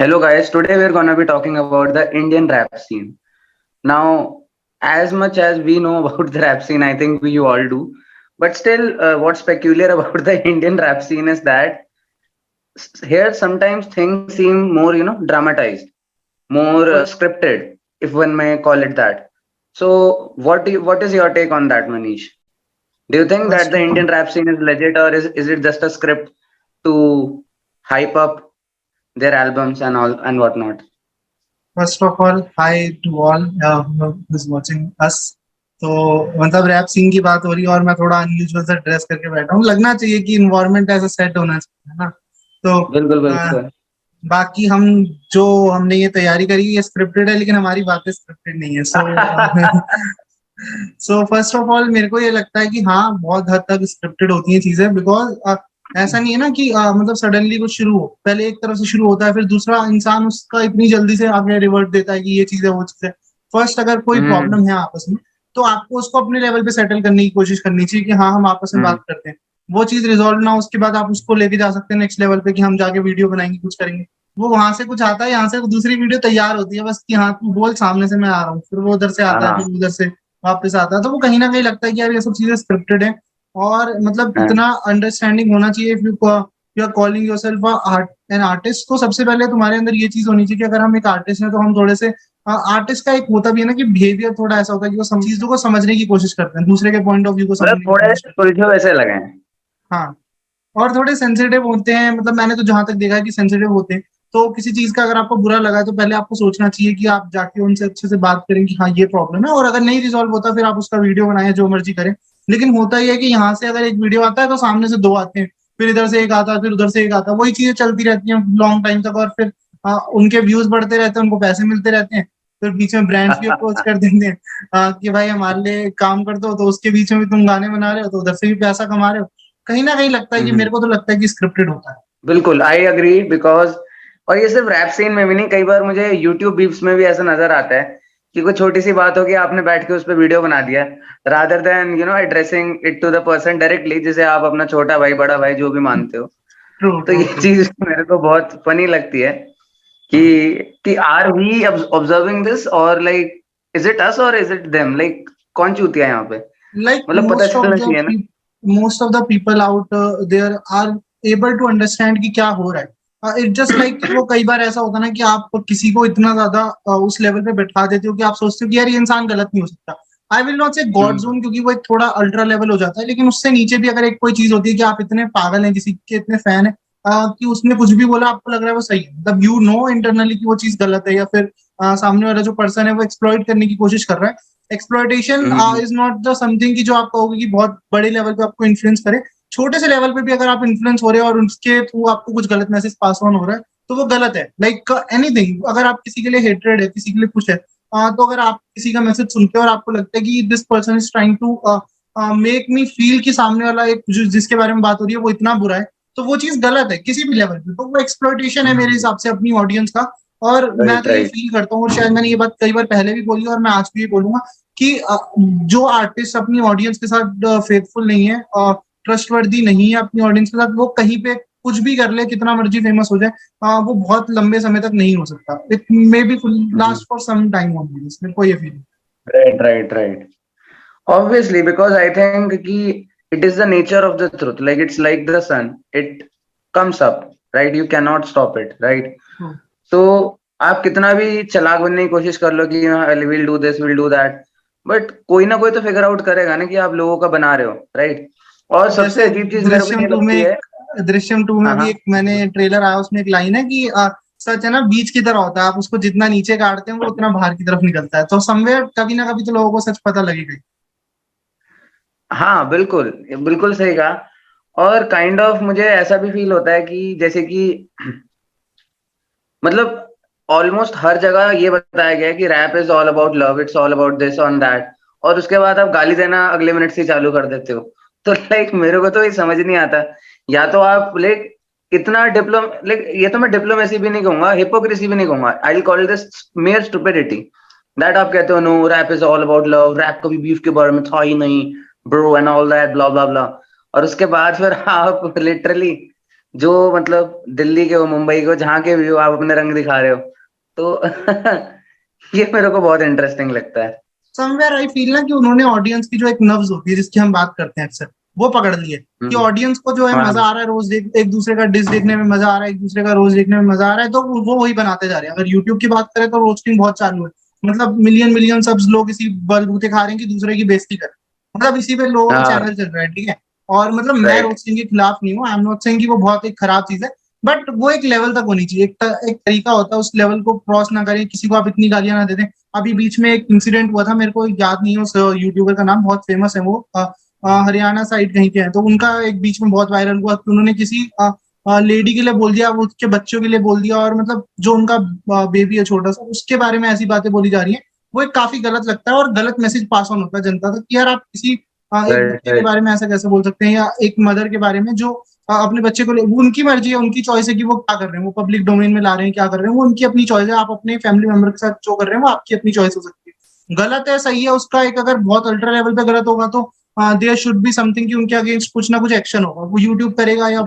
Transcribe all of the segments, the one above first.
Hello guys, today we're gonna be talking about the Indian rap scene. Now, as much as we know about the rap scene, I think we all do. But still, what's peculiar about the Indian rap scene is that here sometimes things seem more, dramatized, more scripted, if one may call it that. So, what is your take on that, Manish? Do you think that First the of Indian all, rap scene is legit, or is it just a script to hype up their albums and all and whatnot? hi to all who is watching us. तो मतलब rap scene की बात हो रही है और मैं थोड़ा अनयूजुअल सा ड्रेस करके बैठा हूँ। लगना चाहिए कि इन्वायरमेंट ऐसा सेट होना चाहिए, है ना? तो बिल्कुल अ, बिल्कुल। बाकी हम जो हमने ये तैयारी करी है ये स्क्रिप्टेड है, लेकिन हमारी बातें स्क्रिप्टेड नहीं है। सो फर्स्ट ऑफ ऑल मेरे को ये लगता है कि हाँ, बहुत हद तक स्क्रिप्टेड होती हैं चीजें, बिकॉज ऐसा नहीं है ना कि मतलब सडनली कुछ शुरू हो, पहले एक तरफ से शुरू होता है, फिर दूसरा इंसान उसका इतनी जल्दी से आगे रिवर्ट देता है कि ये चीज है वो चीज है। फर्स्ट अगर कोई हम्म। प्रॉब्लम है आपस में, तो आपको उसको अपने लेवल पे सेटल करने की कोशिश करनी चाहिए कि हाँ, हम आपस में हम्म। बात करते हैं। वो चीज रिजोल्व ना हो, उसके बाद आप उसको लेके जा सकते हैं नेक्स्ट लेवल पे कि हम जाके वीडियो बनाएंगे, कुछ करेंगे। वो वहां से कुछ आता है, यहाँ से दूसरी वीडियो तैयार होती है, बस कि हाँ तू बोल, सामने से मैं आ रहा हूँ, फिर वो उधर से आता है, हाँ फिर उधर से वापस आता है। तो वो कहीं ना कहीं लगता है कि यार ये सब चीजें स्क्रिप्टेड है। और मतलब हाँ। इतना अंडरस्टैंडिंग होना चाहिए। If you are calling yourself an artist, तो सबसे पहले तुम्हारे अंदर ये चीज होनी चाहिए कि अगर हम एक आर्टिस्ट हैं तो हम थोड़े से, आर्टिस्ट का एक होता भी है ना कि बिहेवियर थोड़ा ऐसा होता है कि वो चीजों को समझने की कोशिश करते हैं, दूसरे के पॉइंट ऑफ व्यू को मतलब समझने की थोड़े कोशिश करते सुलझे वैसे लगे हैं। हैं। हाँ, और थोड़े सेंसिटिव होते हैं। मतलब मैंने तो जहां तक देखा है कि सेंसिटिव होते हैं। तो किसी चीज का अगर आपको बुरा लगा है तो पहले आपको सोचना चाहिए कि आप जाके उनसे अच्छे से बात करें कि हाँ ये प्रॉब्लम है, और अगर नहीं रिजॉल्व होता फिर आप उसका वीडियो बनाएं, जो मर्जी करें। लेकिन होता ही है कि यहाँ से अगर एक वीडियो आता है तो सामने से दो आते हैं, फिर इधर से एक आता है, फिर उधर से एक आता है, वही चीजें चलती रहती हैं लॉन्ग टाइम तक। और फिर उनके व्यूज बढ़ते रहते हैं, उनको पैसे मिलते रहते हैं। फिर बीच में ब्रांड्स भी अप्रोच कर देते हैं कि भाई हमारे लिए काम कर दो, तो उसके बीच में भी तुम गाने बना रहे हो तो उधर से भी पैसा कमा रहे हो। कहीं ना कहीं लगता है कि, हम्म। मेरे को तो लगता है कि स्क्रिप्टेड होता है। बिल्कुल आई अग्री बिकॉज और ये सिर्फ रैप सीन में भी नहीं, कई बार मुझे यूट्यूब बीफ्स में भी ऐसा नजर आता है कि कोई छोटी सी बात होगी, आपने बैठ के उस पर वीडियो बना दिया rather than addressing it to the person directly, जिसे आप अपना छोटा भाई बड़ा भाई जो भी मानते हो। ट्रू तो ट्रू ये ट्रू। चीज मेरे को बहुत फनी लगती है कि आर वी ऑब्जर्विंग दिस और लाइक इज इट अस और इज इट देम, लाइक कौन चूतिया है यहाँ पे? लाइक मतलब पता चलना चाहिए ना। Most of the people out there are able to understand कि क्या हो रहा है। इट जस्ट लाइक कि वो कई बार ऐसा होता है ना कि आप किसी को इतना ज्यादा उस लेवल पे बैठा देते हो कि आप सोचते हो कि यार ये इंसान गलत नहीं हो सकता। आई विल नॉट से गॉड हम्म। जोन, क्योंकि वो एक थोड़ा अल्ट्रा लेवल हो जाता है, लेकिन उससे नीचे भी अगर एक कोई चीज होती है कि आप इतने पागल हैं, किसी के इतने फैन है कि उसने कुछ भी बोला आपको लग रहा है वो सही है, मतलब यू नो इंटरनली कि वो चीज गलत है, या फिर सामने वाला जो पर्सन है वो एक्सप्लॉइट करने की कोशिश कर रहा है। Exploitation hmm. Is not the something की जो आप कहोगे कि बहुत बड़े लेवल पे आपको इन्फ्लुएंस करे। छोटे से लेवल पे भी अगर आप इन्फ्लुएंस हो रहे हैं और उसके थ्रू आपको कुछ गलत मैसेज पास ऑन हो रहा है, तो वो गलत है। लाइक एनीथिंग, अगर आप किसी के लिए हेट्रेड है, किसी के लिए कुछ है, तो अगर आप किसी का मैसेज सुनते हो और आपको लगता है कि this person is trying to make me feel कि सामने वाला एक जिसके बारे में बात हो रही है वो इतना बुरा है, तो वो चीज गलत है किसी भी लेवल पे। तो वो एक्सप्लॉयटेशन है मेरे हिसाब से अपनी ऑडियंस का। और मैं राइट तो ये राइट। फील करता हूँ, और शायद मैंने ये बात कई बार पहले भी बोली और मैं आज भी ये बोलूंगा कि जो आर्टिस्ट अपनी ऑडियंस के साथ फेथफुल नहीं है, ट्रस्टवर्दी नहीं है अपनी ऑडियंस के साथ, वो कहीं पे कुछ भी कर ले, कितना मर्जी फेमस हो जाए, वो बहुत लंबे समय तक नहीं हो सकता। It may be last for some time only, मेरे को ये feel. Right right right. Obviously, because I think कि it is the nature of the truth. Like it's like the sun. It comes up, right? You cannot stop it, right? So आप कितना भी चालाक बनने की कोशिश कर लो कि will do this will do that, but कोई ना कोई तो फिगर आउट करेगा ना कि आप लोगों का बना रहे हो, राइट? और सबसे जैसे अजीब चीज मेरे को दृश्यम ये टू में लगती है। दृश्यम टू में हाँ भी हाँ। एक मैंने ट्रेलर आया, उसमें एक लाइन है कि सच है ना, बीच की तरह होता है, आप उसको जितना नीचे काटते हैं वो उतना बाहर की तरफ निकलता है। तो समवेयर कभी ना कभी तो लोगों को सच पता लगेगा ही। हाँ बिल्कुल, बिल्कुल सही कहा। और काइंड ऑफ मुझे ऐसा भी फील होता है कि जैसे कि मतलब ऑलमोस्ट हर जगह ये बताया गया है कि rap is all about love, it's all about this on that, और उसके बाद आप गाली देना अगले मिनट से चालू कर देते हो। तो लाइक मेरे को तो ये समझ नहीं आता, या तो आप लाइक इतना लाइक ये तो मैं डिप्लोमेसी भी नहीं कहूंगा, हिपोक्रेसी भी नहीं कहूंगा, I will call this mere stupidity, that आप कहते हो no rap is all about love, rap कभी बीफ के बारे में था ही नहीं bro and all that blah blah blah, और उसके बाद फिर आप लिटरली जो मतलब दिल्ली के हो, मुंबई के हो, जहाँ के भी हो, आप अपने रंग दिखा रहे हो। तो ये मेरे को बहुत इंटरेस्टिंग लगता है। समवेयर आई फील ना कि उन्होंने ऑडियंस की जो एक नब्ज होती है जिसकी हम बात करते हैं अक्सर, वो पकड़ ली है कि हम्म। ऑडियंस को जो है हाँ। मजा आ रहा है, रोज देख एक दूसरे का डिस देखने में मजा आ रहा है, एक दूसरे का रोज देखने में मजा आ रहा है, तो वो वही बनाते जा रहे हैं। अगर यूट्यूब की बात करें तो रोस्टिंग बहुत चालू है, मतलब मिलियन मिलियन सब्स लोग इसी बलबूते खा रहे हैं कि दूसरे की बेइज्जती कर, मतलब इसी पे लोगों का हाँ। चैनल चल रहा है, ठीक है। और मतलब मैं राइट। रोस्टिंग के खिलाफ नहीं हूँ, आई एम नॉट सेइंग कि वो बहुत एक खराब चीज है, बट वो एक लेवल तक होनी चाहिए, एक तरीका होता है, उस लेवल को क्रॉस ना करें, किसी को आप इतनी गालियां ना दे दें। अभी बीच में एक इंसिडेंट हुआ था, मेरे को याद नहीं है उस यूट्यूबर का नाम, बहुत फेमस है वो, हरियाणा साइड कहीं के हैं, तो उनका एक बीच में बहुत वायरल हुआ कि उन्होंने किसी लेडी के लिए बोल दिया, वो उसके बच्चों के लिए बोल दिया, और मतलब जो उनका बेबी है छोटा सा, उसके बारे में ऐसी बातें बोली जा रही हैं। वो एक काफी गलत लगता है, और गलत मैसेज पास ऑन होता है जनता तक कि यार आप किसी एक राइट। बच्चे के राइट। बारे में ऐसा कैसे बोल सकते हैं, या एक मदर के बारे में जो अपने बच्चे को वो उनकी मर्जी है, उनकी चॉइस है कि वो क्या कर रहे हैं, वो पब्लिक डोमेन में ला रहे हैं, क्या कर रहे हैं, वो उनकी अपनी चॉइस है। आप अपने फैमिली मेंबर के साथ जो कर रहे हैं वो आपकी अपनी चॉइस हो सकती है, गलत है सही है उसका एक, अगर बहुत अल्ट्रा लेवल पे गलत होगा तो देयर शुड बी समथिंग कि उनके अगेंस्ट कुछ ना कुछ एक्शन होगा, वो यूट्यूब करेगा, या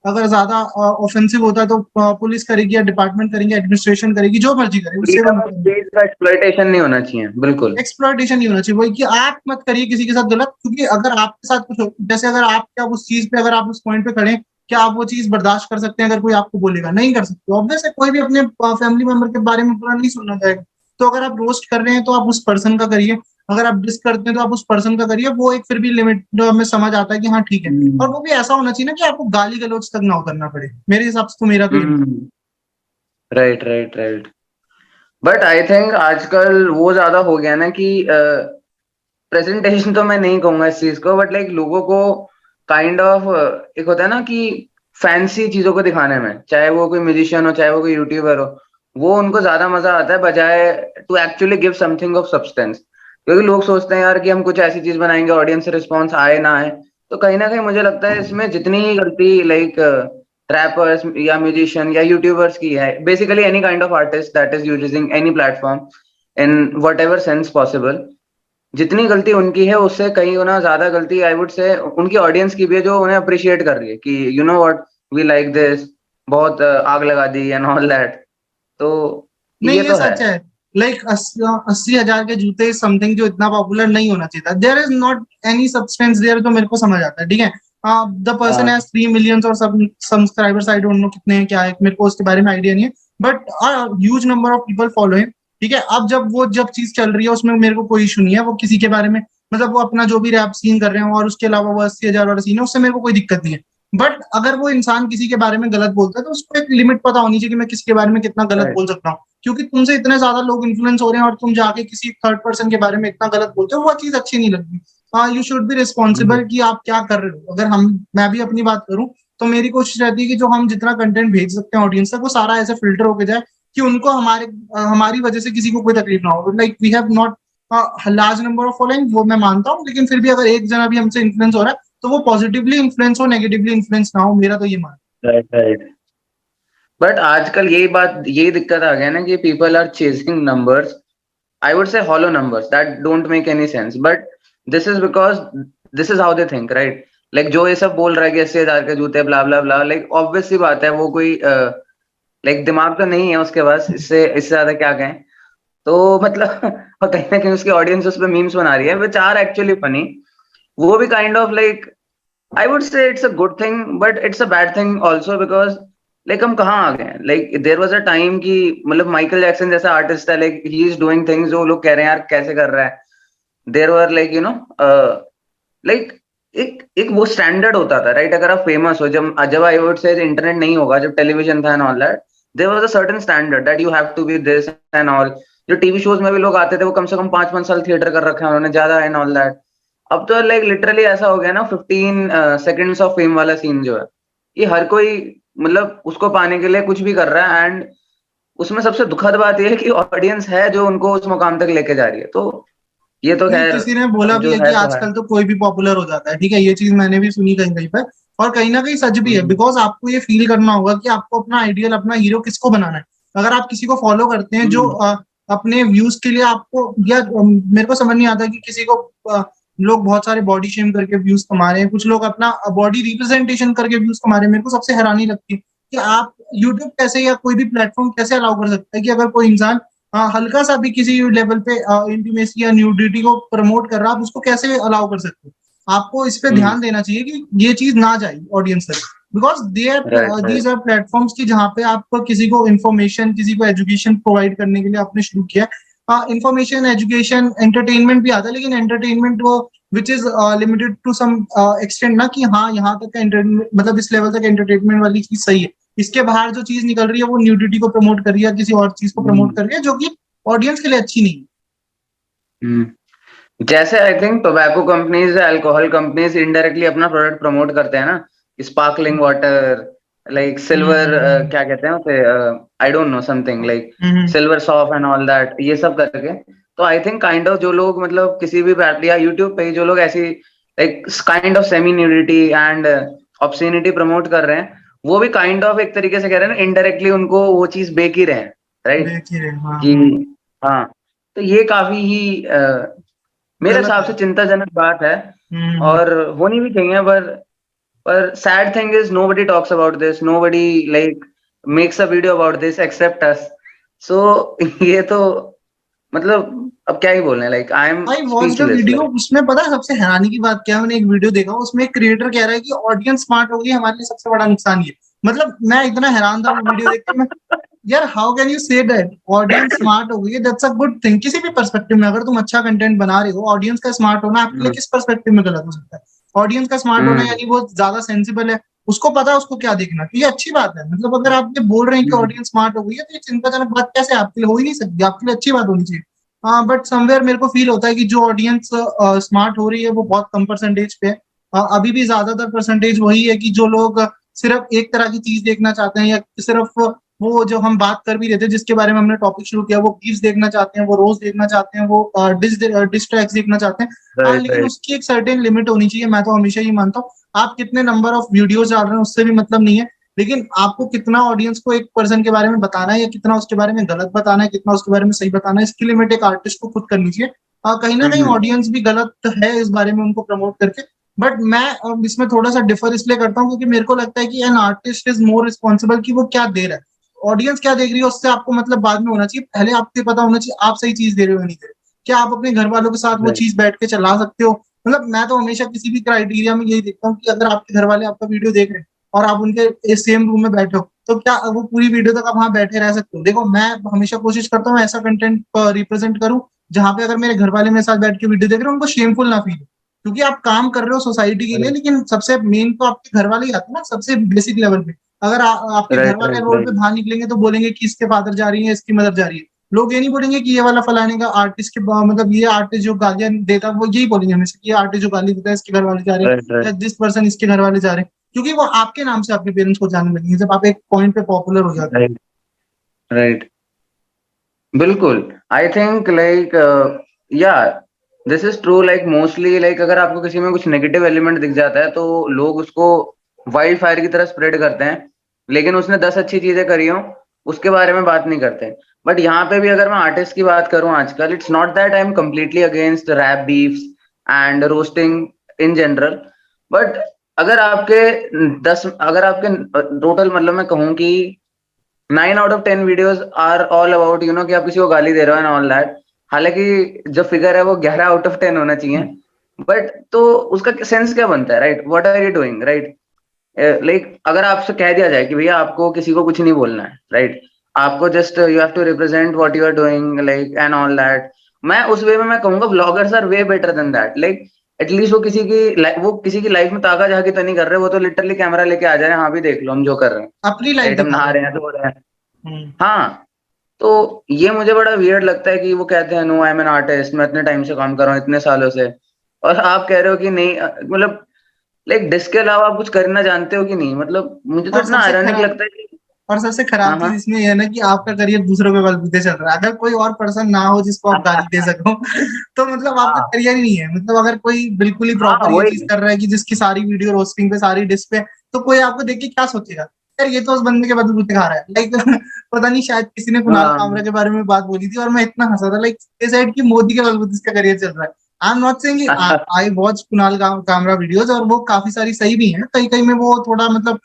अगर ज्यादा ऑफेंसिव होता है तो पुलिस करेगी, या डिपार्टमेंट करेंगे, एडमिनिस्ट्रेशन करेगी, जो मर्जी करे, उससे कोई फ्रीडम ऑफ मतलब नहीं। स्पीच का एक्सप्लॉइटेशन नहीं होना चाहिए, बिल्कुल। एक्सप्लॉइटेशन नहीं होना चाहिए, वही कि आप मत करिए किसी के साथ गलत, क्योंकि अगर आपके साथ कुछ जैसे अगर आप क्या उस चीज पे, अगर आप उस पॉइंट पे खड़े हैं, क्या आप वो चीज बर्दाश्त कर सकते हैं अगर कोई आपको बोलेगा? नहीं कर सकते, ऑब्वियस है, कोई भी अपने फैमिली मेंबर के बारे में बुरा नहीं सुनना चाहेगा। तो अगर आप रोस्ट कर रहे हैं तो आप उस पर्सन का करिए, अगर आप डिस करते हैं तो आप उस पर्सन का करिए, वो एक फिर भी लिमिट में समझ आता है कि हाँ ठीक है। और वो भी ऐसा होना चाहिए ना कि आपको गाली गलौज तक ना उतरना पड़े, मेरे हिसाब से तो मेरा तो ये मानना hmm. Right, right, right. But I think आजकल वो ज्यादा हो गया ना कि प्रेजेंटेशन तो मैं नहीं कहूंगा इस चीज को, बट लाइक लोगों को काइंड ऑफ एक होता है ना कि फैंसी चीजों को दिखाने में, चाहे वो कोई म्यूजिशियन हो, चाहे वो कोई यूट्यूबर हो, वो उनको ज्यादा मजा आता है बजाय to actually give something of substance. क्योंकि लोग सोचते हैं यार कि हम कुछ ऐसी चीज बनाएंगे ऑडियंस से रिस्पॉन्स आए ना आए। तो कहीं ना कहीं मुझे लगता है इसमें जितनी ही गलती लाइक रैपर्स या म्यूजिशियन या यूट्यूबर्स की है, basically any kind of artist that is using any platform in what ever sense possible, जितनी गलती उनकी है उससे कहीं गुना ज्यादा गलती आई वुड से उनकी ऑडियंस की भी है, जो उन्हें अप्रिशिएट कर रही है कि you know what, we like this, बहुत आग लगा दी एंड ऑल दैट। तो नहीं, ये ये तो है। सच है। लाइक 80,000 के जूते इज समथिंग जो इतना पॉपुलर नहीं होना चाहिए था, there is not any substance there, तो मेरे को समझ आता है, ठीक है। द पर्सन हैज 3 मिलियन और सब सब्सक्राइबर्स, आई डोंट नो कितने हैं क्या है, मेरे को उसके बारे में आइडिया नहीं है, but huge number of people follow him, ठीक है। अब जब चीज चल रही है उसमें मेरे को कोई इशू नहीं है, वो किसी के बारे में, मतलब वो अपना जो भी रैप सीन कर रहे हैं और उसके अलावा वो 80,000 वाला सीन है, उससे मेरे को कोई दिक्कत नहीं है। बट अगर वो इंसान किसी के बारे में गलत बोलता है तो उसको एक लिमिट पता होनी चाहिए कि मैं किसी के बारे में कितना गलत राइट। बोल सकता हूँ, क्योंकि तुमसे इतने ज्यादा लोग इन्फ्लुएंस हो रहे हैं और तुम जाके किसी थर्ड पर्सन के बारे में इतना गलत बोलते हो, वो चीज अच्छी नहीं लगती। हाँ, यू शुड बी रिस्पॉन्सिबल कि आप क्या कर रहे हो। अगर मैं भी अपनी बात करूं तो मेरी कोशिश रहती है कि जो हम जितना कंटेंट भेज सकते हैं ऑडियंस तक, वो सारा ऐसे फिल्टर होके जाए कि उनको हमारी वजह से किसी को कोई तकलीफ ना हो। Like we have not large number of following, वो मैं मानता हूँ, लेकिन फिर भी अगर एक जना भी हमसे इन्फ्लुएंस हो रहा है तो वो पॉजिटिवली इन्फ्लुएंस हो, नेगेटिवली इन्फ्लुएंस ना हो, मेरा तो ये मानना राइट। राइट। बट आजकल यही दिक्कत आ गया ना कि people are chasing numbers, I would say hollow numbers that don't make any sense. But this is because this is how they think, right? Like जो ये सब बोल रहा है कि 80,000 के जूते ब्ला ब्ला ब्ला, लाइक ऑब्वियस सी बात है वो कोई लाइक दिमाग तो नहीं है उसके पास, इससे ज्यादा क्या कहें। तो मतलब और कहीं ना कहीं उसकी ऑडियंस उस पर मीम्स बना रही है विच आर एक्चुअली फनी। वो भी kind of like I would say it's a good thing but it's a bad thing also, because like हम कहाँ आ गए। Like there was a time कि मतलब माइकल जैक्सन जैसा आर्टिस्ट है, like he is doing things जो लोग कह रहे हैं यार कैसे कर रहा है। There were like you know like एक वो स्टैंडर्ड होता था, राइट? अगर आप फेमस हो, जब जब आई वुड से इंटरनेट नहीं होगा, जब टेलीविजन था and all that, there was a certain standard that you have to be this and all. जो टीवी शोज में भी लोग आते थे वो कम से कम 5-5 साल थिएटर कर रखे हैं उन्होंने, ज्यादा एंड ऑल दैट। अब तो लाइक लिटरली ऐसा हो गया ना, 15 सेकंड्स ऑफ फेम वाला सीन जो है, ये हर कोई मतलब उसको पाने के लिए कुछ भी कर रहा है। एंड उसमें सबसे दुखद बात यह है कि ऑडियंस है जो उनको उस मुकाम तक लेके जा रही है। तो ये तो नहीं, खैर किसी ने बोला अब भी जो है कि है तो है। आजकल तो कोई भी पॉपुलर हो जाता है, ठीक है, ये चीज मैंने भी सुनी कहीं कहीं पर, और कहीं ना कहीं सच भी है, हम्म। बिकॉज आपको ये फील करना होगा कि आपको अपना आइडियल, अपना हीरो किसको बनाना है। अगर आप किसी को फॉलो करते हैं जो हम्म। अपने व्यूज के लिए आपको, या मेरे को समझ नहीं आता कि किसी को लोग बहुत सारे बॉडी शेम करके व्यूज कमा रहे हैं, कुछ लोग अपना बॉडी रिप्रेजेंटेशन करके व्यूज कमा रहे हैं। मेरे को सबसे हैरानी लगती है कि आप यूट्यूब कैसे या कोई भी प्लेटफॉर्म कैसे अलाउ कर सकता है कि अगर कोई इंसान हल्का सा भी किसी लेवल पे इंटीमेसी या न्यूडिटी को प्रमोट कर रहा है, आप उसको कैसे अलाउ कर सकते हो। आपको इस पे ध्यान देना चाहिए कि ये चीज ना जाए ऑडियंस तक, बिकॉज दीज आर प्लेटफॉर्म्स की जहाँ पे आपको किसी को इन्फॉर्मेशन, किसी को एजुकेशन प्रोवाइड करने के लिए आपने शुरू किया। इन्फॉर्मेशन, एजुकेशन, एंटरटेनमेंट भी आता है, लेकिन एंटरटेनमेंट वो which is limited to some extent ना, कि हाँ यहाँ तक का एंटरटेनमेंट, मतलब इस लेवल तक एंटरटेनमेंट वाली चीज सही है। इसके बाहर जो चीज निकल रही है वो न्यूडिटी को प्रमोट कर रही है, किसी और चीज को प्रमोट कर रही है, जो कि ऑडियंस के लिए अच्छी नहीं है। जैसे I think tobacco companies, alcohol companies indirectly अपना प्रोडक्ट प्रमोट करते हैं ना, स्पार्कलिंग वाटर, लाइक सिल्वर, क्या कहते हैं उसे, I don't know, something like silver soft and all that, ये सब करके। तो आई थिंक काइंड ऑफ जो लोग मतलब किसी भी या यूट्यूब पे जो लोग ऐसी like kind of semi nudity and obscenity promote कर रहे हैं, वो भी काइंड ऑफ एक तरीके से कह रहे हैं ना, इनडायरेक्टली उनको वो चीज बेक ही रहे हैं, राइट? कि हाँ, तो ये काफी ही मेरे हिसाब से चिंताजनक बात है, और होनी भी चाहिए। पर sad thing is nobody talks about this, nobody like makes a video about this except us. So ये तो मतलब अब क्या ही बोलने, like I watch the video. उसमें पता है सबसे हैरानी की बात क्या है, मैंने एक वीडियो देखा, उसमें एक क्रिएटर कह रहा है कि ऑडियंस स्मार्ट हो गई, हमारे लिए सबसे बड़ा नुकसान ये। मतलब मैं इतना हैरान था वो वीडियो देख के, मैं यार how can you say that audience smart हो गई है? That's a good thing. किसी भी पर्सपेक्टिव में अगर तुम अच्छा कंटेंट बना रहे हो, ऑडियंस का स्मार्ट होना आपके लिए किस पर्सपेक्टिव में गलत हो सकता है? ऑडियंस का स्मार्ट होना यानी वो ज्यादा सेंसिबल है, उसको पता है उसको क्या देखना, तो ये अच्छी बात है। मतलब अगर आप ये बोल रहे हैं कि ऑडियंस स्मार्ट हो गई है, तो ये चिंताजनक बात कैसे आपके लिए हो ही नहीं सकती, आपके लिए अच्छी बात होनी चाहिए। हाँ, बट समवेयर मेरे को फील होता है कि जो ऑडियंस स्मार्ट हो रही है वो बहुत कम परसेंटेज पे है। अभी भी ज्यादातर परसेंटेज वही है कि जो लोग सिर्फ एक तरह की चीज देखना चाहते हैं, या सिर्फ वो जो हम बात कर भी रहे थे जिसके बारे में हमने टॉपिक शुरू किया, वो गिफ्स देखना चाहते हैं, वो रोज देखना चाहते हैं, वो डिस ट्रैक्स देखना चाहते हैं। लेकिन उसकी एक सर्टेन लिमिट होनी चाहिए। मैं तो हमेशा ही मानता हूँ आप कितने नंबर ऑफ वीडियोज डाल रहे हैं उससे भी मतलब नहीं है, लेकिन आपको कितना ऑडियंस को एक पर्सन के बारे में बताना है, या कितना उसके बारे में गलत बताना है, कितना उसके बारे में सही बताना है, इसकी लिमिट एक आर्टिस्ट को खुद करनी चाहिए। कहीं ना कहीं ऑडियंस भी गलत है इस बारे में उनको प्रमोट करके। बट मैं इसमें थोड़ा सा डिफर इसलिए करता हूँ क्योंकि मेरे को लगता है कि an artist is more responsible कि वो क्या दे रहा है। ऑडियंस क्या देख रही है उससे आपको मतलब बाद में होना चाहिए, पहले आपको पता होना चाहिए आप सही चीज दे रहे हो नहीं दे रहे। क्या आप अपने घर वालों के साथ वो चीज बैठ के चला सकते हो? मतलब मैं तो हमेशा किसी भी क्राइटेरिया में यही देखता हूँ कि अगर आपके घर वाले आपका वीडियो देख रहे हैं और आप उनके सेम रूम में बैठे हो, तो क्या वो पूरी वीडियो तक आप वहां बैठे रह सकते हो? देखो, मैं हमेशा कोशिश करता हूँ ऐसा कंटेंट रिप्रेजेंट करूँ जहां पे अगर मेरे घर वाले मेरे साथ बैठ के वीडियो देख रहे हैं उनको शेमफुल ना फील हो, क्योंकि आप काम कर रहे हो सोसाइटी के लिए, लेकिन सबसे मेन तो आपके घर वाले ही आते हैं ना, सबसे बेसिक लेवल पे। अगर आपके घर वाले रोड पे बाहर निकलेंगे तो बोलेंगे कि इसके फादर जा रही है, इसकी मदर जा रही है। लोग ये नहीं बोलेंगे कि ये वाला फलाने का आर्टिस्ट के मतलब ये आर्टिस्ट जो गालियां देता है, वो यही बोलेंगे हमेशा कि ये आर्टिस्ट जो गाली देता है इसके घर वाले जा रहे हैं, या दिस पर्सन इसके घर वाले जा रहे हैं, क्योंकि वो आपके नाम से आपके पेरेंट्स को जानने लगेंगे जब आप एक पॉइंट पे पॉपुलर हो जाते हैं। राइट, बिल्कुल। आई थिंक लाइक या this is true, like mostly like अगर आपको किसी में कुछ नेगेटिव एलिमेंट दिख जाता है तो लोग उसको वाइल्ड फायर की तरह स्प्रेड करते हैं, लेकिन उसने 10 अच्छी चीजें करी हो उसके बारे में बात नहीं करते। बट यहाँ पे भी अगर मैं आर्टिस्ट की बात करूं आजकल, it's not that I am completely against rap beefs and roasting in general, but अगर आपके टोटल मतलब मैं कहूँ कि 9 out of 10 videos are all about you know कि आप किसी को गाली दे रहे हो एंड ऑल दैट, हालांकि जो फिगर है वो 11 out of 10 होना चाहिए, बट तो उसका सेंस क्या बनता है, right? What are you doing, right? Like अगर आपसे कह दिया जाए कि भैया आपको किसी को कुछ नहीं बोलना है, राइट, आपको just you have to represent what you are doing like and all that, मैं उस वे में मैं कहूंगा vloggers are way better than that. Like at least वो किसी की लाइफ में ताका झाकी तो नहीं कर रहे, वो तो लिटरली कैमरा लेके आ जा रहे हैं, हाँ भी देख लो हम जो कर रहे हैं, अपनी लाइफ हम नहा रहे हैं, धो रहे हैं। हाँ, तो ये मुझे बड़ा वियर्ड लगता है कि वो कहते हैं no I am an artist, मैं इतने टाइम से काम कर रहा हूँ, इतने सालों से, और आप कह रहे हो कि नहीं, मतलब लाइक डिस्क के अलावा आप कुछ करना जानते हो कि नहीं? मतलब मुझे तो इतना आयरनिक लगता है कि और सबसे खराब चीज इसमें यह है ना कि आपका करियर दूसरों के बलबूते चल रहा है। अगर कोई और पर्सन ना हो जिसको आप गाली दे सको तो मतलब आपका करियर ही नहीं है। मतलब अगर कोई बिल्कुल ही प्रॉपर ये चीज कर रहा है कि जिसकी सारी वीडियो रोस्टिंग पे, सारी डिस्क पे, तो कोई आपको देख के क्या सोचेगा, यार ये तो उस बंदे के बलबूते खा रहा है। लाइक पता नहीं, शायद किसी ने कुणाल कामरा के बारे में बात बोली थी और मैं इतना हंसा था, लाइक ये साइड की मोदी के बलबूते इसका करियर चल रहा है। I am not saying I watch Kunal Kamra videos और वो काफी सारी सही भी हैं, कहीं कहीं में वो थोड़ा मतलब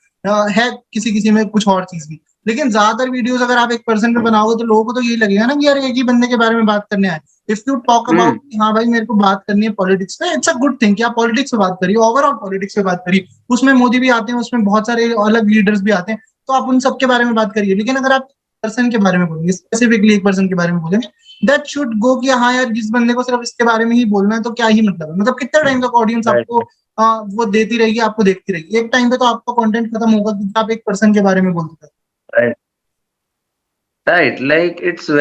है किसी किसी में कुछ और चीज भी, लेकिन ज्यादातर वीडियोस अगर आप एक पर्सन पे बनाओगे तो लोगों को तो यही लगेगा ना कि यार एक ही बंदे के बारे में बात करने आए। इफ यू टॉक अबाउट हाँ भाई मेरे को बात करनी है पॉलिटिक्स पे, इट्स अ गुड थिंग कि आप पॉलिटिक्स पे बात करिए, ओवरऑल पॉलिटिक्स पे बात करिए, उसमें मोदी भी आते हैं, उसमें बहुत सारे अलग लीडर्स भी आते हैं, तो आप उन सबके बारे में बात करिए। लेकिन अगर आप पर्सन के बारे में बोलेंगे, स्पेसिफिकली एक पर्सन के बारे में बोलेंगे, दैट शुड गो कि हाँ यार जिस बंदे को सिर्फ इसके बारे में ही बोलना है तो क्या ही मतलब है, मतलब कितना टाइम तक ऑडियंस आपको वो देती रहेगी, आपको देखती रहेगी, एक टाइम पे तो आपका कंटेंट खत्म होगा क्योंकि आप एक पर्सन के बारे में बोलते थे। Right. Right. Like it's a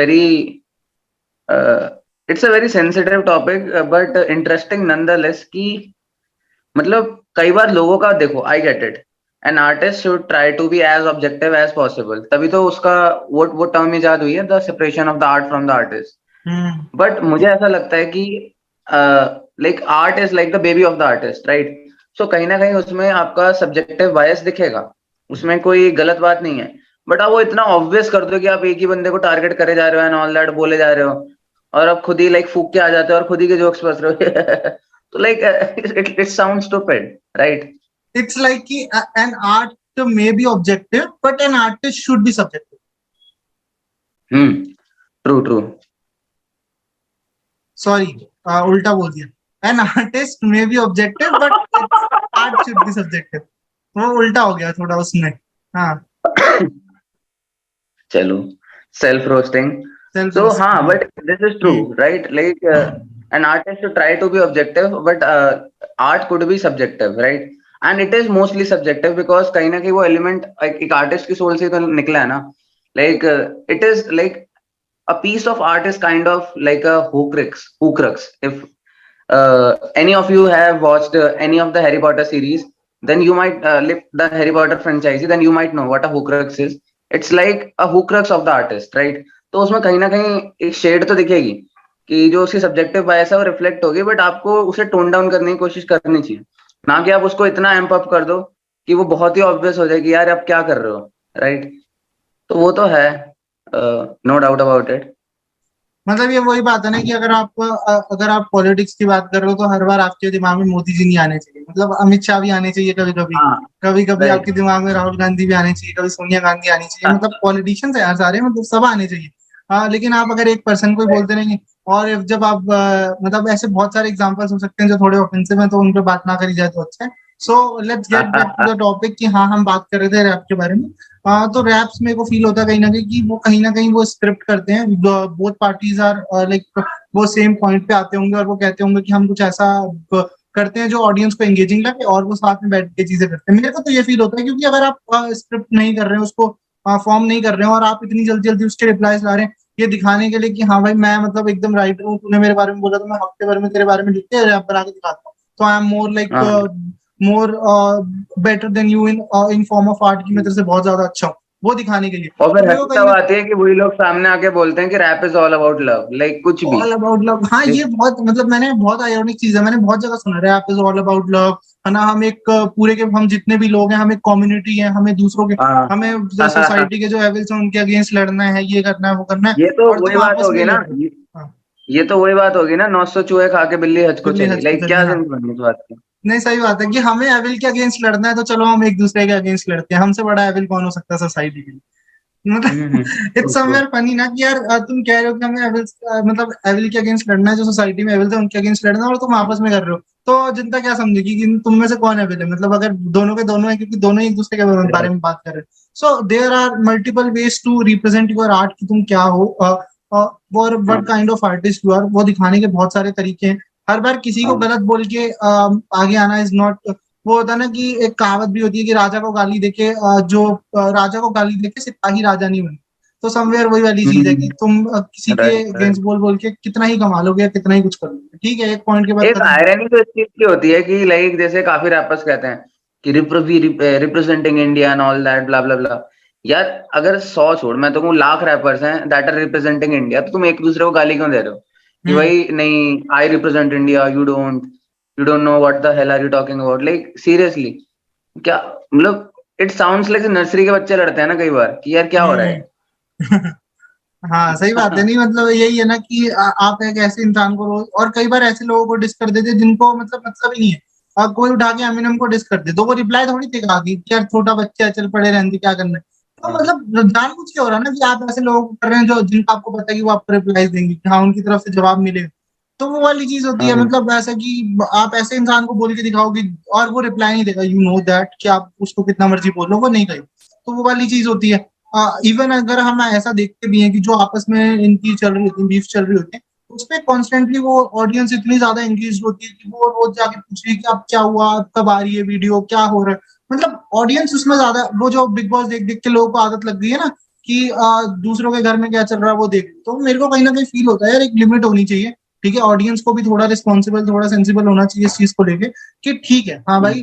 very sensitive topic, but interesting nonetheless. कि मतलब कई बार लोगों का देखो, I get it. An artist should try to be as objective as possible. तभी तो उसका वो टर्म इजाद हुई है, the separation of the art from the artist. But मुझे ऐसा लगता है कि like art is like the baby of the artist, right? So कहीं ना कहीं उसमें आपका subjective bias दिखेगा, उसमें कोई गलत बात नहीं है, बट आप वो इतना ऑब्वियस कर दो कि आप एक ही बंदे को टारगेट करे जा रहे हो एंड ऑल दैट बोले जा रहे हो, और आप खुद ही लाइक फूक के आ जाते हो और खुद ही के जोक्स बस रहे हो तो like it sounds stupid, right? It's like कि an art may be objective but an artist should be subjective. True true, sorry उल्टा बोल दिया, an artist may be objective but art should be subjective, वो उल्टा हो गया थोड़ा उसमें। हाँ चलो, सेल्फ रोस्टिंग। So हाँ, but this is true, right? Like an artist should try to be objective, but art could be subjective, right? And it is mostly subjective because कहीं ना कहीं वो element एक artist की soul से तो निकला है ना, like it is like a piece of art is kind of like a Horcrux. If any of you have watched any of the Harry Potter series, then you might the Harry Potter franchise, then you might know what a Horcrux is. It's like a Horcrux of the artist, right? तो उसमें कहीं ना कहीं एक shade तो दिखेगी कि जो उसकी सब्जेक्टिव बायस है वो रिफ्लेक्ट होगी, बट आपको उसे टोन डाउन करने की कोशिश करनी चाहिए, ना कि आप उसको इतना एम्प अप कर दो कि वो बहुत ही ऑब्वियस हो जाए कि यार आप क्या कर रहे हो, राइट? तो वो तो है, नो डाउट अबाउट इट। मतलब ये वही बात है ना कि अगर आप पॉलिटिक्स की बात कर रहे हो तो हर बार आपके दिमाग में मोदी जी नहीं आने चाहिए, मतलब अमित शाह भी आने चाहिए कभी कभी, कभी कभी आपके दिमाग में राहुल गांधी भी आने चाहिए, कभी सोनिया गांधी आनी चाहिए, मतलब पॉलिटिशियंस है यार सारे, मतलब सब आने चाहिए। लेकिन आप अगर एक पर्सन को ही बोलते रहेंगे, और जब आप मतलब ऐसे बहुत सारे एग्जांपल्स हो सकते हैं जो थोड़े ऑफेंसिव हैं तो उन पे बात ना करी जाए तो अच्छा है। So let's get back to the topic कि हाँ हम बात कर रहे थे रैप के बारे में। तो रैप्स मेरे को फील होता है कहीं ना कहीं वो स्क्रिप्ट करते हैं, बोथ पार्टीज आर लाइक वो सेम पॉइंट पे आते होंगे और वो कहते होंगे कि हम कुछ ऐसा करते हैं जो ऑडियंस को एंगेजिंग लगे और वो साथ में बैठ के चीजें करते हैं। मेरे को तो ये फील होता है क्योंकि अगर आप स्क्रिप्ट नहीं कर रहे हैं, उसको फॉर्म नहीं कर रहे हैं और आप इतनी जल्दी जल्दी उसके रिप्लाईज ला रहे हैं ये दिखाने के लिए कि हाँ भाई मैं मतलब एकदम राइटर हूँ, तूने मेरे बारे में बोला तो मैं हफ्ते भर में तेरे बारे में लिख के रैप बना के दिखाता हूँ, तो I am more like more better than you in form of art की मैं तेरे से बहुत ज्यादा अच्छा हूँ, वो दिखाने के लिए। और फिर हकीकत आती है कि वही लोग सामने आके बोलते हैं कि rap is all about love, like कुछ भी ऑल अबाउट लव। हाँ ये बहुत मतलब मैंने बहुत आयरनिक चीज है, मैंने बहुत जगह सुना rap is all about love, है ना, हम एक पूरे के हम जितने भी लोग हैं हम एक कम्युनिटी है, हमें दूसरों के हमें सोसाइटी के जो एविल्स हैं उनके अगेंस्ट लड़ना है, ये करना है वो करना है। ये तो वही बात होगी ना, ये तो वही बात होगी ना, 900 चूहे खा के बिल्ली हज को चली, लाइक क्या सेंस बनी इस बात की? नहीं सही बात है कि हमें एविल के अगेंस्ट लड़ना है तो चलो हम एक दूसरे के अगेंस्ट लड़ते हैं, हमसे बड़ा एविल कौन हो सकता है सोसाइटी के लिए। मतलब इट्स समवेयर फनी ना कि यार तुम कह रहे हो कि हमें एविल मतलब एविल के अगेंस्ट लड़ना है, जो सोसाइटी में एविल थे उनके अगेंस्ट लड़ना है, और तुम आपस में कर रहे हो, तो जनता क्या समझेगी कि तुम में से कौन एविल है, मतलब अगर दोनों के दोनों है क्योंकि दोनों एक दूसरे के बारे में बात कर रहे हैं। So there are multiple ways to represent your art कि तुम क्या हो और what kind of artist you are, वो दिखाने के बहुत सारे तरीके हैं। हर बार किसी को गलत बोल के आगे आना इज नॉट, वो होता है ना कि एक कहावत भी होती है कि राजा को गाली देके जो राजा को गाली देके सिपाही राजा नहीं बने, तो समवेयर वही वाली चीज है कि तुम किसी के अगेंस्ट बोल के कितना ही कमा लोगे, कितना ही कुछ कर लोगे, ठीक है, एक पॉइंट के बाद एक आयरनी तो इस चीज की होती है कि लाइक जैसे काफी रैपर्स कहते हैं कि representing India and all that blah blah blah. यार अगर 100 छोड़, मैं तो कहूँ लाख रैपर्स हैं दैट आर रिप्रेजेंटिंग इंडिया, तो तुम एक दूसरे को गाली क्यों दे रहे हो कि भाई नहीं I represent India, you don't know what the hell are you talking about, like seriously क्या, मतलब इट साउंड्स लाइक नर्सरी के बच्चे लड़ते हैं ना कई बार कि यार क्या हो रहा है। हाँ सही बात है। नहीं मतलब यही है ना कि आप एक ऐसे इंसान को रोज, और कई बार ऐसे लोगों को डिस कर देते जिनको मतलब ही नहीं है। और कोई उठा के एमिनेम को डिस कर दे तो वो रिप्लाई थोड़ी देगा कि यार छोटा बच्चा है, चल पड़े रहने दे, क्या करना है। तो हाँ, मतलब जानबूझ के हो रहा है ना कि आप ऐसे लोगों को कर रहे हैं जो जिनको आपको पता है कि वो आपको रिप्लाई देंगे, कि हाँ उनकी तरफ से जवाब मिलेगा। तो वो वाली चीज होती है, हाँ, मतलब ऐसा कि आप ऐसे इंसान को बोल के दिखाओगे और वो रिप्लाई नहीं देगा, यू नो दैट, कि आप उसको कितना मर्जी बोलो वो नहीं कहेगा। तो वो वाली चीज होती है। इवन अगर हम ऐसा देखते भी हैं कि जो आपस में इनकी चल रही होती है, बीफ चल रही होती है, उस पर कॉन्स्टेंटली वो ऑडियंस इतनी ज्यादा एंगेज होती है कि वो रोज जाके पूछ रही है कि अब क्या हुआ, अब कब आ रही है वीडियो, क्या हो रहा है। मतलब ऑडियंस उसमें ज्यादा, वो जो बिग बॉस देख देख के लोगों को आदत लग गई है ना कि दूसरों के घर में क्या चल रहा है वो देख, तो मेरे को कहीं ना कहीं फील होता है यार एक लिमिट होनी चाहिए। ठीक है, ऑडियंस को भी थोड़ा रिस्पॉन्सिबल, थोड़ा सेंसिबल होना चाहिए इस चीज को लेके कि ठीक है हाँ भाई,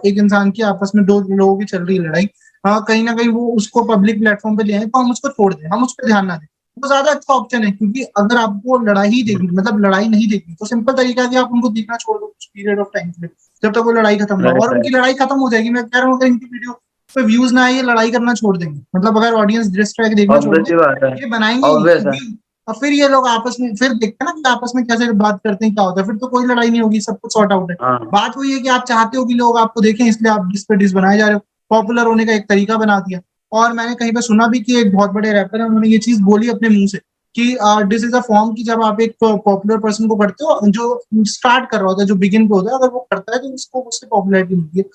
एक इंसान की आपस में दो लोगों की चल रही है लड़ाई, हाँ कहीं ना कहीं वो उसको पब्लिक प्लेटफॉर्म पे ले आए तो हम उसको छोड़ दें, हम उस पर ध्यान ना दें, वो ज्यादा अच्छा ऑप्शन है। क्योंकि अगर आपको लड़ाई ही देखनी, मतलब लड़ाई नहीं देखनी, तो सिंपल तरीका है कि आप उनको देखना छोड़ दो कुछ पीरियड ऑफ टाइम के लिए, जब तक वो लड़ाई खत्म ना हो। राइट, और उनकी राइट, लड़ाई खत्म हो जाएगी, मैं कह रहा हूँ, अगर इनकी वीडियो पे व्यूज ना आए ये लड़ाई करना छोड़ देंगे। मतलब अगर ऑडियंस डिस्ट्रैक्ट देखना छोड़ ऑब्वियस दे, सी बात है, ये बनाएंगे ही नहीं, ऑब्वियस है। क्योंकि और फिर ये लोग आपस में फिर देखते हैं ना कि आपस में कैसे बात करते हैं, क्या होता है, फिर तो कोई लड़ाई नहीं होगी, सब कुछ सॉर्ट आउट है। हाँ, बात वही है कि आप चाहते हो कि लोग आपको देखें, इसलिए आप डिस पे डिस बनाए जा रहे हो, पॉपुलर होने का एक तरीका बना दिया। और मैंने कहीं पर सुना भी कि एक बहुत बड़े रैपर है, उन्होंने ये चीज बोली अपने मुंह से कि दिस इज अ फॉर्म, की जब आप एक पॉपुलर पर्सन को पढ़ते हो जो स्टार्ट कर रहा होता है, जो बिगिन पे होता है, अगर वो करता है तो उसको उससे पॉपुलैरिटी मिलती है।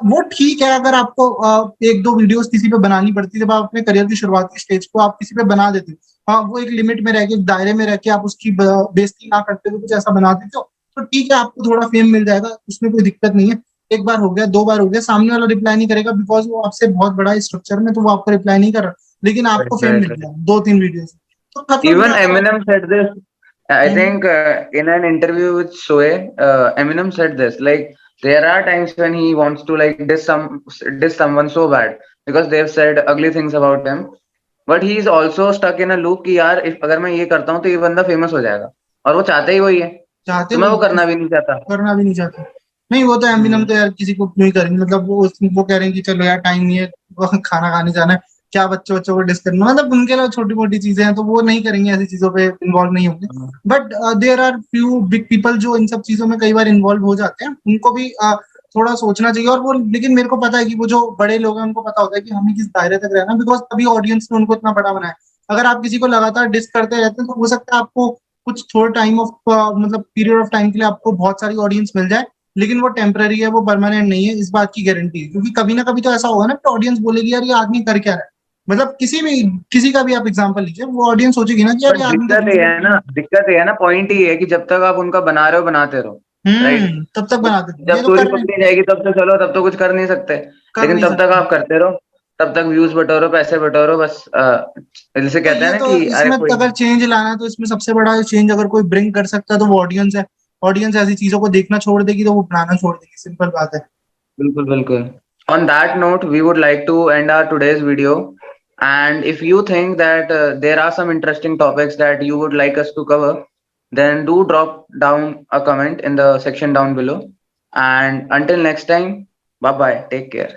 वो ठीक है अगर आपको एक दो वीडियोस किसी पे बनानी पड़ती है, जब आप अपने करियर की शुरुआती स्टेज को आप किसी पे बना देते हो, हाँ वो एक लिमिट में रह के, एक दायरे में रह के आप उसकी बेइज्जती ना करते हुए कुछ ऐसा बना देते हो, तो ठीक है आपको थोड़ा फेम मिल जाएगा, उसमें कोई दिक्कत नहीं है। एक बार हो गया, दो बार हो गया, सामने वाला रिप्लाई नहीं करेगा बिकॉज वो आपसे बहुत बड़ा स्ट्रक्चर में, तो वो आपको रिप्लाई नहीं कर रहा, लेकिन आपको राइट, फेम राइट, मिल राइट। गया दो तीन वीडियो से, तो खत्म Even क्या था। Eminem said this. I hmm, think in an interview with Shoaib, Eminem said this. Like there are times when he wants to like diss someone so bad because they've said ugly things about him. But he is also stuck in a loop कि यार if अगर मैं ये करता हूँ तो ये बंदा फेमस हो जाएगा और वो चाहता ही वही है, चाहते तो मैं वही वो है, करना भी नहीं चाहता। करना भी नहीं चाहते। नहीं वो तो एम्बिनम हम्म, तो यार किसी को क्यों ही करेंगे, मतलब वो कह रहे हैं कि चलो यार टाइम नहीं है, वो खाना खाने जाना है, क्या बच्चों बच्चों को डिस करना, मतलब उनके लिए छोटी मोटी चीजें हैं तो वो नहीं करेंगे, ऐसी चीजों पे इन्वॉल्व नहीं होंगे। But there are few big people जो इन सब चीजों में कई बार इन्वॉल्व हो जाते हैं, उनको भी थोड़ा सोचना चाहिए। और वो, लेकिन मेरे को पता है कि वो जो बड़े लोग हैं उनको पता होता है कि हमें किस दायरे तक रहना, बिकॉज तभी ऑडियंस ने उनको इतना बड़ा बनाया। अगर आप किसी को लगातार डिस करते रहते हैं तो हो सकता है आपको कुछ थोड़ा टाइम ऑफ मतलब पीरियड ऑफ टाइम के लिए आपको बहुत सारी ऑडियंस मिल जाए, लेकिन वो टेम्पररी है, वो परमानेंट नहीं है, इस बात की गारंटी है। क्योंकि कभी ना कभी तो ऐसा होगा ना कि ऑडियंस बोलेगी यार ये आदमी कर क्या रहा है। मतलब किसी का भी आप एग्जांपल लीजिए, वो ऑडियंस सोचेगी ना कि यार बट ये आदमी तो दिक्कत रील्स ये है में। ना, दिक्कत ये है ना, पॉइंट ये है कि जब तक आप उनका बना रहे हो बनाते रहो, राइट। तब तक बना देते, जब ये तो स्टोरी कर रहे हैं, पकड़ी जाएगी तब तो चलो, तब तो कुछ कर नहीं सकते, कर लेकिन नहीं तब तक सकते। आप करते रहो, तब तक व्यूज बटोरो, पैसे बटोरो, बस जैसे तो कहते हैं ये ना तो कि अरे इसमें कोई अगर चेंज लाना है तो इसमें सबसे बड़ा चेंज अगर कोई ब्रिंग कर सकता है तो वो ऑडियंस है। ऑडियंस ऐसी चीजों को देखना छोड़ देगी तो वो बनाना छोड़ देगी, सिंपल बात है। बिल्कुल, बिल्कुल। On that note, we would like to end our today's video. And if you think that there are some interesting topics that you would like us to cover, then do drop down a comment in the section down below. And until next time, bye bye. Take care.